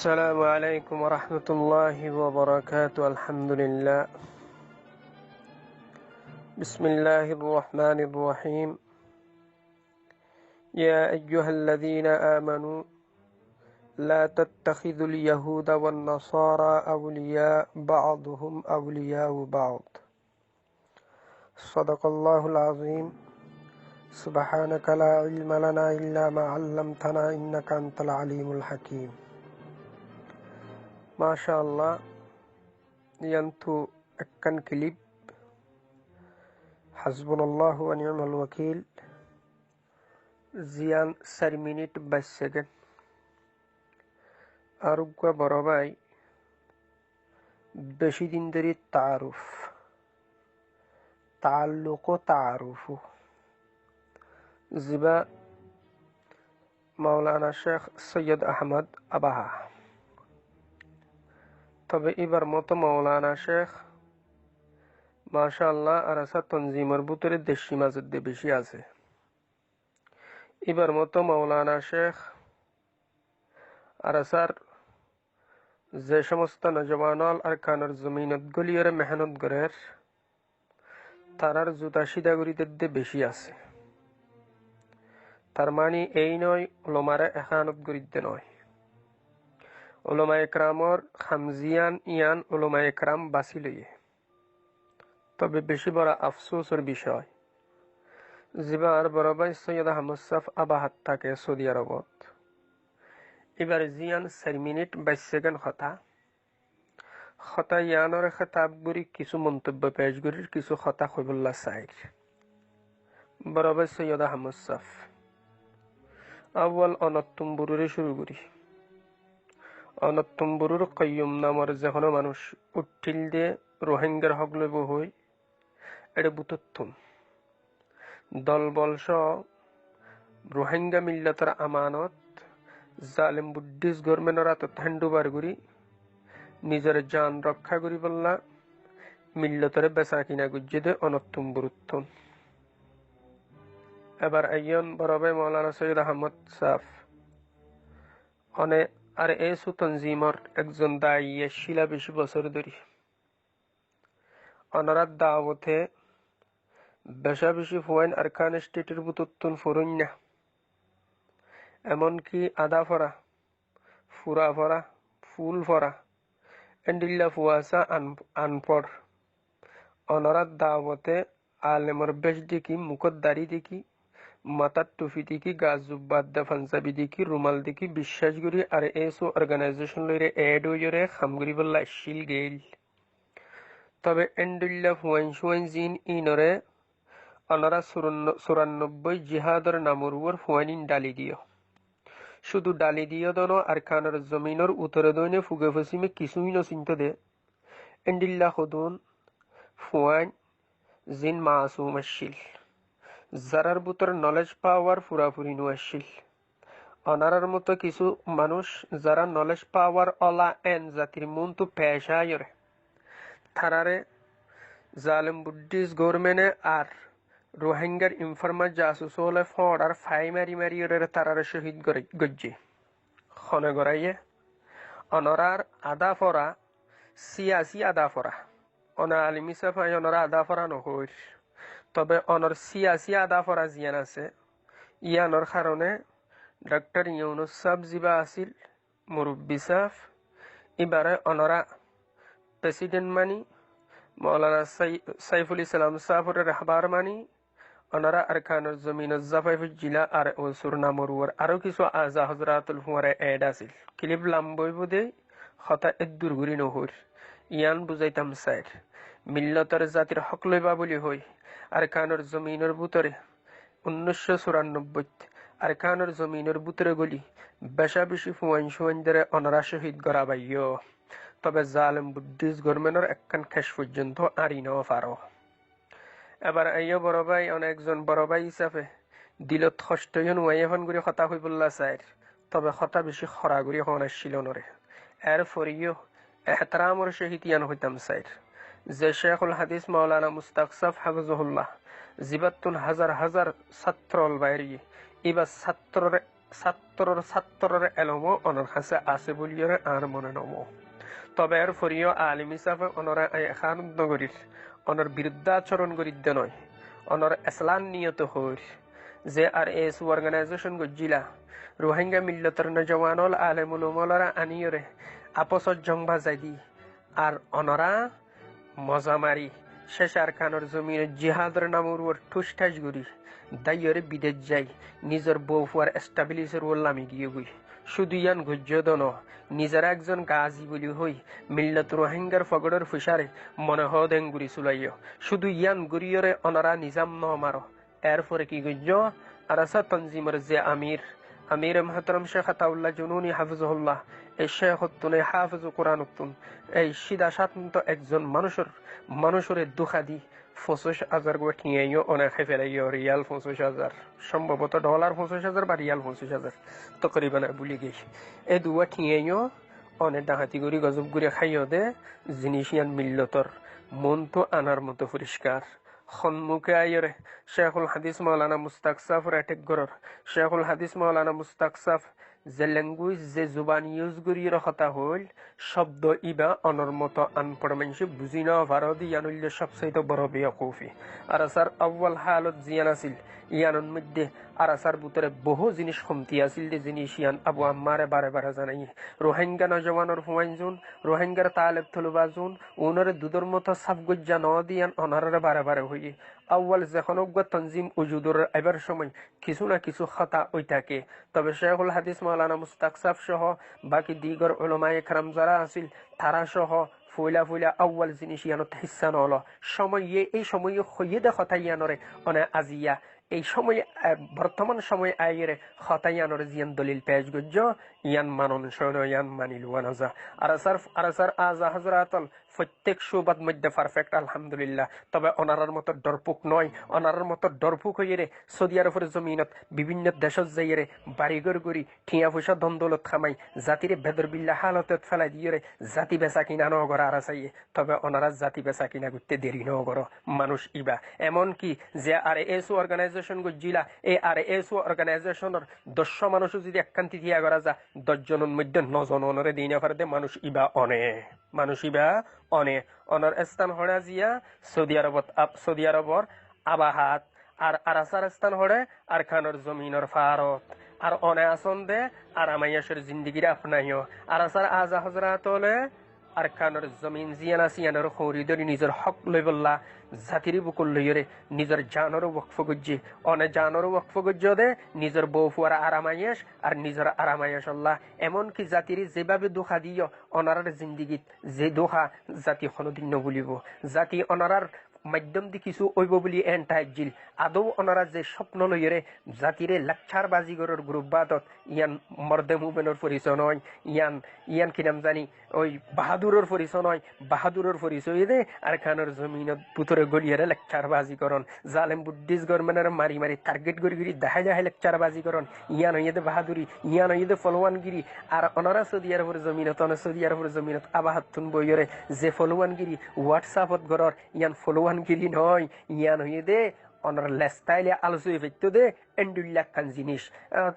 السلام عليكم ورحمة الله وبركاته. الحمد لله. بسم الله الرحمن الرحيم. يا أيها الذين آمنوا لا تتخذوا اليهود والنصارى أولياء بعضهم أولياء بعض. صدق الله العظيم. سبحانك لا علم لنا إلا ما علمتنا إنك أنت العليم الحكيم. মাশাআল্লাহ, ইয়ান্তু একখান ক্লিপ হাসবুনাল্লাহু ওয়া নি'মাল ওয়াকিল জিয়ান 4 মিনিট 22 সেকেন্ড আরুগা বড় ভাই বেশি দিন ধরে তাআল্লুক ও তাআরুফ জিবা মাওলানা শেখ সৈয়দ আহমদ আবাহা। তবে এবার মতো মাওলানা শেখ মাশাআল্লাহ আরাসা তনজিমের ভিতরে দেশি মাঝের বেশি আছে। এবার মতো মাওলানা শেখ আরাসার যে সমস্ত নজওয়ানাল আর কানের জমিনত গলিয়রে মেহনত গরের তারার জুতা সিধা গরিদের বেশি আছে। তার মানে এই নয় উলামারে এখানত গরিদ্দে নয়, উলামা একরামর খামজিয়ান ইয়ান উলামা একরাম বাছি লইয়ে। তবে বেশি বড় আফসোসের বিষয় জিবার বড় ভাই সৈয়দ আহমদ সাফ আবাহাত থাকে সৌদি আরবত। এবার জিয়ান 4 মিনিট 22 সেকেন্ড খতা ইয়ানোর খেতাব গুরি কিছু মন্তব্য পেশ গুরির কিছু খতা খৈবুল্লাহ সাইর। বড় ভাই সৈয়দ আহমদ সাফ আউয়াল অনত্তম বুরুরে শুরু করি। অনত্তম বুরুর কয়ুম নামর যেখানে মানুষ উঠিল দিয়ে রোহিঙ্গার হক লইব হই এটা বুতত্তম দল বলস রোহিঙ্গা মিল্লাতের আমানত জালেম বুদ্ধিস্ট গভর্নমেন্টর হাতত হ্যান্ডওভার করি নিজের জান রক্ষা করি বললা মিল্লতরে বেচা কিনা গুজ্জে দে অনত্তম বুরুত্তম। এবার আইয়ন বড়ভাই মৌলানা সৈয়দ আহমদ সাফ অনে আর এসু তনজিমর একজন দায়ী শিলা বেশি বছর ধরি অনারাত দাওয়াতে বেশা বেশি ফুয়াইন আর খান স্টেটের বুতত্তুন ফুরুন না, এমনকি আদা ফরা ফুরা ফরা ফুল ফরা এন্ডিল্লা ফুয়াশা আনপড় অনারাত দাওয়াতে আলেমর বেশ দেখি মুখত দাড়ি দেখি মাথার টুপি দেখি গাছ জুব্বাদ দা পাঞ্জাবি দেখি রুমাল দেখি বিশ্বাস করি আর এসো অর্গানাইজেশন লইরে এড হইরে খামগুড়ি বললা শিল গেল। তবে এন্ডুল্লা ফুয়াইন জিন ইনরে অনারা 94 জিহাদর নামর উপর ফুয়াইন ডালি দিও, শুধু ডালি দিও দন আর খানের জমিনের উত্তরে দইনে ফুগে ফসিমে কিছুই নচিন্ত দে এন্ডিল্লা খুদুন ফুয়াইন জিন মাসুম আসিল যারার ভিতর নলেজ পাওয়ার পুরাপুরি আসিল। অনারার মতো কিছু মানুষ যারা নলেজ পাওয়ার অলা এন জাতির মন তো পেশায়রে থারারে জালেম বুদ্ধিস্ট গভর্নমেন্টে আর রোহিঙ্গার ইনফরমার জাসুস হলে ফড় আর ফাই মারি তারারে শহীদ গজ্জে খনে গড়াইয়ে অনরার আদা ফরা সিয়াসি আদা ফরা অনা আলিমি সাফাই অনরা আদা ফরা নহর। তবে অনর সিয়াসি আদা ফরা জিয়ান আছে ইয়ানোর কারণে ডক্টর ইউনুস সাহেব জিবা আছিল মুরব্বী সাফ এবারে অনরা প্রেসিডেন্ট মানি মৌলানা সাইফুল ইসলাম সাফর রাহবার মানি অনরা আরকানুল জমিন জাফাইফুল জিলা আর ওসুর নামরুয়ার আরো কিছু আজা হজরাতুল হুয়ারে এড আছিল ক্লিপ লাম্বই বুদে হতা এদুর গুরি নহর ইয়ান বুঝাইতাম সাইর মিল্লতর জাতির হক লইবা বলি হই আরকানুল জমিনের ভিতরে 1994 আরকানুল জমিনের ভিতরে গলি বেশা বেশি ফুয়াইন দরে অনরা শহীদ করা বাইয়। তবে জালেম বুদ্ধিস্ট গভর্নমেন্টর একখান শেষ পর্যন্ত আরি ন পারো। এবার আইয় বড় ভাই অনেকজন বড় ভাই হিসাবে দিলত হস্তয়ন ওয়াইফন গুরি কথা হইবল্লা চাইর, তবে কথা বেশি খরা গুরি হন আসছিল নরে এর ফরিও এহতারামর সহিত ইয়ান হইতাম চাইর যে শেখুল হাদিস মাওলানা মুস্তাকসাফ হাফিজুল্লাহ জিবাতুন হাজার হাজার ছাত্র বাইরি এবার ছাত্ররে ছাত্রর এলমো অনর কাছে আছে বলিয়রে আর মনে নম তবে এর ফরিও আলিম হিসাবে অনরা খান নগরীর অনর বিরুদ্ধাচরণ করিদ্দে নয় অনর এসলান নিয়ত হইর যে আর এস অর্গানাইজেশন গজ্জিলা রোহিঙ্গা মিল্লতর নজওয়ানল আলেমুল উমলরা আনিয়রে আপসত জংবা যাইদি আর অনরা মজা মারি শেষার খানর জমির জিহাদর নামর ওর ঠুসঠাস গুরি দাইয়রে বিদেশ যাই নিজের বউ ফুয়ার এস্টাবলিশের ওল্লামি গিয়ে গুই শুধু ইয়ান গুজ্জদন নিজের একজন গাজী বলি হই মিল্লত রোহিঙ্গার ফগড়ের ফুসারে মনে হদেং গুরি চুলাইয় শুধু ইয়ান গুরিয়রে অনরা নিজাম ন মারো এরপরে কি গুজ্জ আরাসা তনজিমর যে আমির মহতরম শেখ আতাউল্লাহ জুনুনি হাফিজুল্লাহ এই শেখ হত্তুনে হাফিজ কোরআন উত্তুন এই সিদা সাতন্ত একজন মানুষের দুঃখা দি 25,000 গো ঠিয়াইও অনেক ফেলাইও রিয়াল 25,000 সম্ভবত ডলার 25,000 বা রিয়াল 25,000 তকরিবান বুলি গেই এই দুয়া ঠিয়াইও অনেক ডাহাতি করি গজব করে খাইও দে জিনিসিয়ান মিল্লতর মন তো আনার মতো পরিষ্কার সম্মুখে আইরে শেখুল হাদিস মাওলানা মুস্তাকসাফ রেটেক গরর শেখুল হাদিস মাওলানা মুস্তাকসাফ যে ল্যাঙ্গুয়েজ যে জুবান ইউজ করি রখতা হইল শব্দ ইবা অনর মতো আনপড় মানুষ বুঝি না ভারত ইয়ানুল্য সবচাইতে বড় বেয়াকুফি আর স্যার আউ্বাল হালত জিয়ান আছিল ইয়ানোর মধ্যে আর আসার ভিতরে বহু জিনিস কমতি আছিল যে জিনিস ইয়ান আবু আম্মারে বারে বারে জানাই রোহিঙ্গা নজওয়ানোর হুয়াইনজুন রোহিঙ্গার তালেব থলুবাজুন উনরে দুধর মতো সাবগজ্জা ন দিয়ান অনারে বারে বারে হই আউ্বাল যখন তনজিম উজুদুর এবার সময় কিছু না কিছু খতা ওই থাকে তবে শেখুল হাদিস মাওলানা মুস্তাকসাফ সহ বাকি দিগর উলামায়ে কেরাম যারা আছিল তারা সহ ফুলা আউ্বাল জিনিস ইয়ানত হিস্সা নল সময় এই সময় হইয়ে দে কথা ইয়ানরে অনে আজিয়া এই সময় বর্তমান সময় আইরে খতায়ানোর জিয়ান দলিল পেশ গজ্জ ইয়ান মানন শোন ইয়ান মানিল ওয়ানাজা আরাসার আজা হযরাতল প্রত্যেক সুবাদ মধ্যে পারফেক্ট আলহামদুলিল্লাহ তবে অনারার মতো ডরপুক নয় অনারার মতো ডরপুক হইরে সৌদি আরবের জমিনত বিভিন্ন দেশত যাইরে বাড়িঘর গড়ি ঠিয়া পয়সা দ্বন্দ্বলত খামাই জাতিরে বেদর বিল্লাহ হালতত ফেলাই দিয়ে জাতি বেচা কিনা নগর আর চাইয়ে তবে ওনারা জাতি বেচা কিনা করতে দেরি নগর মানুষ ইবা এমন কি যে আর এস অর্গানাইজেশন গজিলা এই আর এস অর্গানাইজেশনের 10 মানুষ যদি একান্তি দিয়া করা যা 10 জনের মধ্যে 9 জন অনরে দিন পারে মানুষ ইবা অনে অনর স্থান হড়া জিয়া সৌদি আরবর আবাহাত আর আরাসার স্থান হড়ে আর খানোর জমিনের ফারত আর অনে আসন দে আর আমাইয়াসের জিন্দিগির আপনাইও আরাসার আজা হজরাতলে আর খানোর জমিন জিয়ানা সিয়ানোর খরিদরি নিজের হক লই বললা জাতির বুকুল লইরে নিজের জানোর ওয়াকফ গজ্জি অনে জানোর ওয়াকফ গজ্জ দে নিজের বউ ফুয়ার আরামাইয়াস আর নিজের আরামাইয়াস আল্লাহ এমন কি জাতির যেভাবে দুঃখা দিও অনারার জিন্দিগিত যে দুঃখা জাতি কোনোদিন নভুলিব জাতি অনারার মাধ্যম দি কিছু ওইব বলি এন্টাইজিল আদৌ ওনারা যে স্বপ্ন লইরে জাতিরে লাক্ষার বাজিগরের গ্রুপ বাদত ইয়ান মর্দে মুভমেন্টর পরিচয় নয় ইয়ান কি নাম জানি ওই বাহাদুরের পরিচয় নয় বাহাদুরের পরিচয় দে আর খানোর জমিনত পুতরে গলিয়ারে লাক্ষার বাজিকরণ জালেম বুদ্ধিস গভর্নমেন্টের মারি টার্গেট করি দেখাই লাক্ষার বাজিকরণ ইয়ান হইয়ে দে বাহাদুরি ইয়ান হইয়ে দে ফলোয়ানগিরি আর ওনারা সৌদি আরবের জমিনত আবাহাতুন বইরে যে ফলোয়ানগিরি হোয়াটসঅ্যাপত গরর ইয়ান ফলোয়ানগিরি নয় ইয়ান হইয়ে দে অনার লেস্টাইলে আলোচনা ফেকতো দে এন্ডুল্লাহ খান জিনিস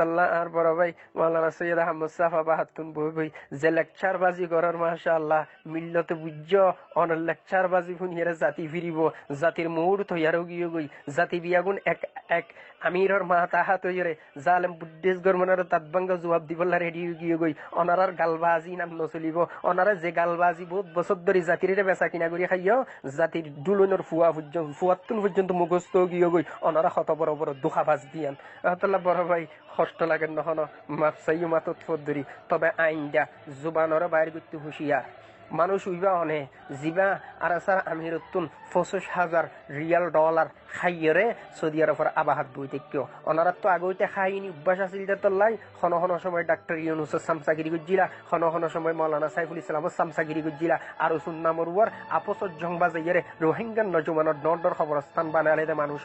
আল্লাহ আর বড় ভাই মাওলানা সৈয়দ আহমদ সাফা বাহাতুন বই যে লেকচার বাজি করার মাশাআল্লাহ মিল্লতে বুঝ্য অনার লেকচার বাজি ফুনিয়ারে জাতি ফিরিব জাতির মুহূর্ত হইয়ারও গিয়ে গই জাতি বিয়াগুন এক আমিরর মা তাহা তৈরে জালেম বুদ্ধিস গরমনার তাতবাঙ্গা জবাব দিবল্লা রেডি গিয়ে গই অনারার গালবাজি নাম নচলিব অনারা যে গালবাজি বহুত বছর ধরে জাতিরে বেচা কিনা করি খাইও জাতির দুলনের ফুয়াত্তুন পর্যন্ত মুখস্থ গিয়ে গই অনারা কত বড় বড় দুঃখাবাজ দিয়ান আল্লাহ বড় ভাই কষ্ট লাগে নহন মাপ চাইও মাতত ফদ্দরি তবে আইনটা জুবানরে বাইর করতে হুঁশিয়ার মানুষ উইবা অনে জিবা আর আসার আমির উত্তুন 25,000 রিয়াল ডলার খাইয়েরে সৌদি আরবের আবাহাত বই দেখিও ওনারা তো আগইতে খাইনি অভ্যাস আছিল তাল্লাই খন সময় ডাক্তার ইউনুসের সামসাগিরি গুজিলা খন সময় মৌলানা সাইফুল ইসলামের সামসাগিরি গুজিলা আর সুন্নামর ওয়ার আপসত জংবা যাইয়েরে রোহিঙ্গা নজওয়ানের নডর খবরস্থান বানালে দে মানুষ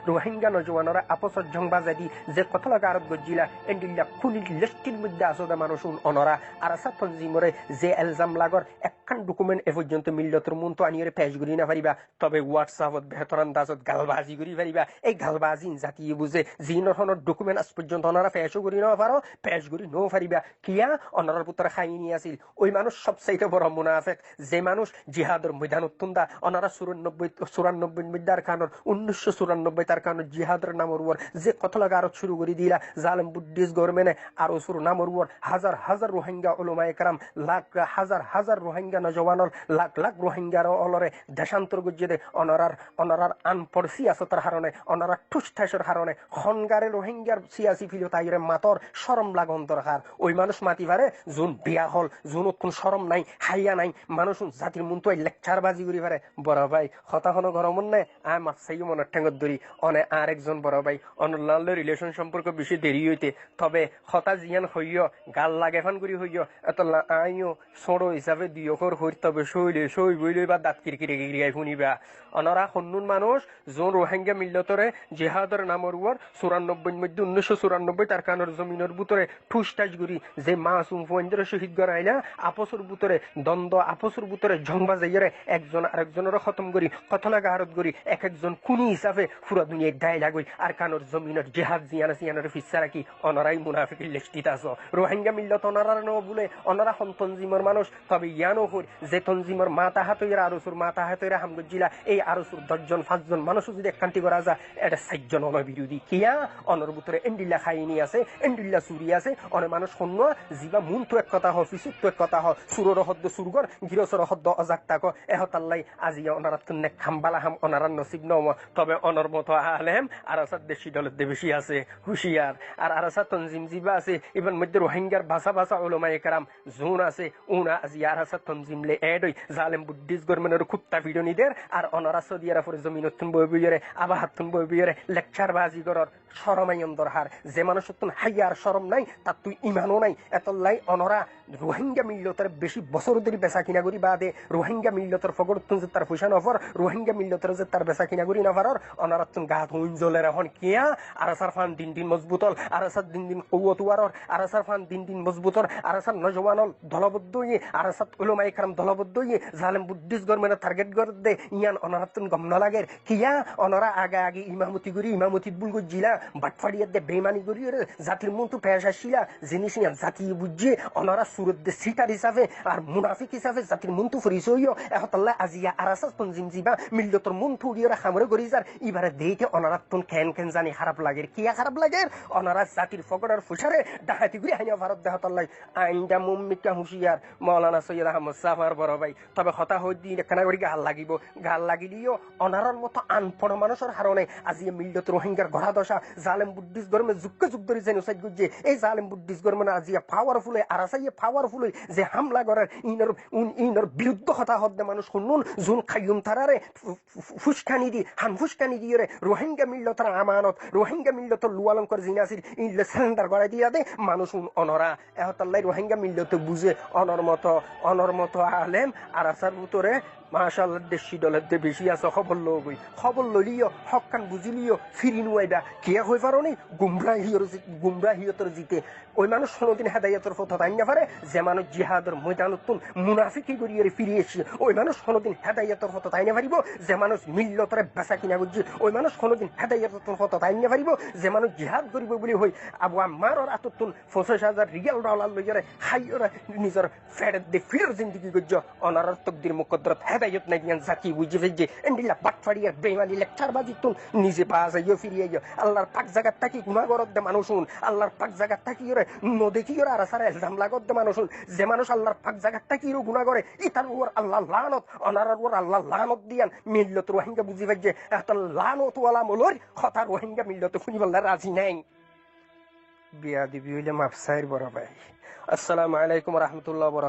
রোহিঙ্গা নজওয়ানরা আপসত জংবা যাদি যে কথা লাগা আরব গুজিলা এন্ডিল্লা খুনি লিস্টির মধ্যে আসো দে মানুষ অনরা আর আসা তনজিমরে যে এলজাম লাগর এক একখান ডকুমেন্ট এ পর্যন্ত মিল্লতর মন তো আনিয়ে পেশ করি না পারিবা তবে হোয়াটসঅ্যাপত বেহতর আন্দাজত গালবাজি করি পারিবা এই গালবাজি জাতীয় বুঝে জিনখনৰ ডকুমেন্ট আজ পর্যন্ত অনারা পেশও করি না পারো পেশ করি নো পারিবা কিয়া অনারার পুত্র খাইনি আছিল ওই মানুষ সবচাইতে বড় মুনাফেক যে মানুষ জিহাদের ময়দান উত্তন্দা অনারা 94 মিদ্দার কারণ 1994 তার কারণ জিহাদের নামর ওর যে কত লাগা আরো শুরু করে দিলা জালেম বুদ্ধিস্ট গভর্নমেন্টে আরো শুরু নামর ওর হাজার হাজার রোহিঙ্গা উলামায়ে কেরাম লাখ হাজার হাজার রোহিঙ্গা নজওয়ানর লাখ লাখ রোহিঙ্গার অলরে দেশান্তর গজ্জে দে অনারার আনপড় সিয়াসতের হারণে অনারা ঠুসঠাসের হারণে খনগারে রোহিঙ্গার সিয়াসি ফিলিও তাইরে মাতর শরম লাগন দরকার ওই মানুষ মাতি পারে যোন বিয়া হল যোন কোন শরম নাই হাইয়া নাই মানুষ জাতির মন তো লেকচার বাজি করি পারে বড় ভাই হতাহন গরমন নে আয় মাছাই মনের ঠেঙ্গত ধরি অনে আর একজন বড় ভাই অনলাল রিলেশন সম্পর্ক বেশি দেরি হইতে তবে হতা জিয়ান হইয় গাল লাগে ফান করি হইয় এত আইও ছোড়ো হিসাবে দিয়কর হইর তবে সই বইলে বা দাঁত কিরকিরে গিরিয়াই শুনিবা অনরা সন্নুন মানুষ যোন রোহিঙ্গা মিল্লতরে জেহাদের নামর ওর 94 মধ্যে 1994 তার কানের জমিনের বুতরে ঠুসটাস গুরি যে মাসুম ফন্দের শহীদ গড়াইলা আপসর বুতরে দ্বন্দ্ব আপসর বুতরে জংবা যাইরে একজন আরেকজনের খতম করি কথলা গাহারত করি এক একজন খুনি হিসাবে পুরো দুনিয়া দায় লাগই আর কানের জমিনের জেহাদ জিয়ানের ফিসা রাখি অনরাই মুনাফিকের লেস্টিত আস রোহিঙ্গা মিল্লত অনারার ন বলে অনারা তনজিমর মানুষ তবে ইয়ানো হই যে তনজিমর মাথা হাতইরা আরসুর মাথা হাতইরা হামদুজিলা এই আরসুর 10 জন 5 জন মানুষ যদি একখান্তি করা যায় এটা 4 জন অনবিরোধী কিয়া অনর ভিতরে এন্ডিল্লা খাইনি আছে এন্ডিল্লা চুরি আছে অনেক মানুষ শূন্য জিবা মন তো এক কথা হ ফিসুত তো এক কথা হ সুরর হদ্দ সুরগর গিরসর হদ্দ অজাক তাক এহতাল্লাই আজি অনারাত তুন্নে খাম্বালা হাম অনারার নসিব নম তবে অনর মতো আলেম আর আসাদ দেশি দলের বেশি আছে হুশিয়ার আর আসাদ তনজিম জিবা আছে ইবান মধ্যে রোহিঙ্গার ভাষা উলামায়ে কেরাম জোন আছে উনা আজি আর আসাদ তনজিম লে এড হই জালেম বুদ্ধিস্ট গভর্নমেন্টের কুত্তা ভিডিও নিদের আর অনারা সৌদি আরবের জমিনতুন বই বইরে আবার হাতুন বই বইরে লেকচার বাজি করর শরমাইন দরহার যে মানুষ তুন হাইয়ার শরম নাই তার তুই ইমানও নাই এতলাই অনরা রোহিঙ্গা মিল্লতের বেশি বছর ধরে বেচা কিনা করি বাদে রোহিঙ্গা মিল্লতের ফগর তুন যে তার পয়সা নফর রোহিঙ্গা মিল্লতের যে তার বেচা কিনা করি নফারর অনারা তুন গা ধুইন জ্বলে এখন কিয়া আর আসার ফান দিন দিন মজবুতল আর আসার দিন দিন কৌয়তুয়ারর আর আসার ফান দিন দিন মজবুতর আর আসার নজওয়ানল দলবদ্ধ ইয়ে আর আসার উলামায়ে কেরাম দলবদ্ধ ইয়ে জালেম বুদ্ধিস্ট গভর্নমেন্টের টার্গেট করে দে ইয়ান অনারা তুন গম না লাগের কিয়া অনরা আগে ইমামতি করি ইমামতিত বুল গজিলা বাটফাড়িয়ার দে বেমানি করি জাতির মন তো পেশ আসিলা জিনিস নিয়ে জাতি বুঝে অনারা সুরত দে সিটার হিসাবে আর মুনাফিক হিসাবে জাতির মন তো ফরিসইও এহতাল্লাহ আজিয়া আরাসাস তনজিম জিবা মিল্লতর মন থুড়িয়ে খামরে করি যার এবারে দেইতে অনারা তুন কেন জানি খারাপ লাগে কিয়া খারাপ লাগে অনারা জাতির ফগড়ার ফুসারে ডাহাতি করি হাইয়া ভারত দেহতাল্লাহ আইনটা মুম্মিকা হুশিয়ার মাওলানা সৈয়দ আহমদ সাফার বড় ভাই তবে হতা হই দিন একখানা করে গাল লাগিলিও অনারার মতো আনপড় মানুষের হারণে আজি মিল্লত রোহিঙ্গার গড়া দশা জালেম বুদ্ধিস্ট গরমে যুগ ধরে জেনোসাইড গুজে এই জালেম বুদ্ধিস্ট গরমে আজি পাওয়ারফুল আরাসাইয়ে পাওয়ারফুল যে হামলা করার ইনর বিরুদ্ধ কথা হদ্দে মানুষ শুনুন জুন খাইয়ুম তারারে ফুসকানি দিয়ে রোহিঙ্গা মিল্লতর আমানত রোহিঙ্গা মিল্লতর লুয়ালঙ্কর জিনাসির ইনলে সিলিন্ডার গড়াই দিয়া দে মানুষ অনরা এহতাল্লাই রোহিঙ্গা মিল্লত বুঝে অনর মতো আলেম আরাসার ভিতরে মাশাআল্লাহ দেশি দলের দে বেশি আছে খবর লইলিও হকান বুঝিলিও ফিরি নুয়াইবা কিয়া হই পারনি গুমরাহিয়তর জিতে ওই মানুষ কোনদিন হেদায়েতের পথ তাই না পারে যে মানুষ জিহাদের ময়দানতুন মুনাফিকি করিয়ে ফিরে এসে ওই মানুষ কোনদিন হেদায়েতের পথ তাই না পারিব যে মানুষ মিল্লতরে বেচা কিনা করছে ওই মানুষ কোনদিন হেদায়েতের পথ তাই না পারিব যে মানুষ জিহাদ করিব বলি হই আবু আম্মারর আততুন 25,000 রিয়াল ডলার লইরে হাইয়রা নিজের ফেরত দে ফির জিন্দেগি গজ্জ অনার তকদির মুকদ্দরত হেদায়েত নাই জ্ঞান জাতি বুঝে ফেজে এন্ডিলা বাটফাড়িয়ার বেমানি লেকচার বাজি তুন নিজে বাজাইও ফিরিয়ে আল্লাহর পাক জায়গা থাকি গুনাহগরত দে মানুষ আল্লাহর পাক জায়গা থাকি নদেকিওর আর সারা ইলজাম লাগত দে মানুষ যে মানুষ আল্লাহর পাক জায়গা থাকি গুনাহ করে ইতার ওর আল্লাহ লানত অনারার ওর আল্লাহ লানত দিয়ান মিল্লত রোহিঙ্গা বুঝি ফেজে এত লানত ওয়ালা মলর কথা রোহিঙ্গা মিল্লত শুনিবল্লা রাজি নাই বিয়া দিবি হইলে মাফসাইর বড় ভাই আসসালামু আলাইকুম ওয়া রাহমাতুল্লাহি ওয়া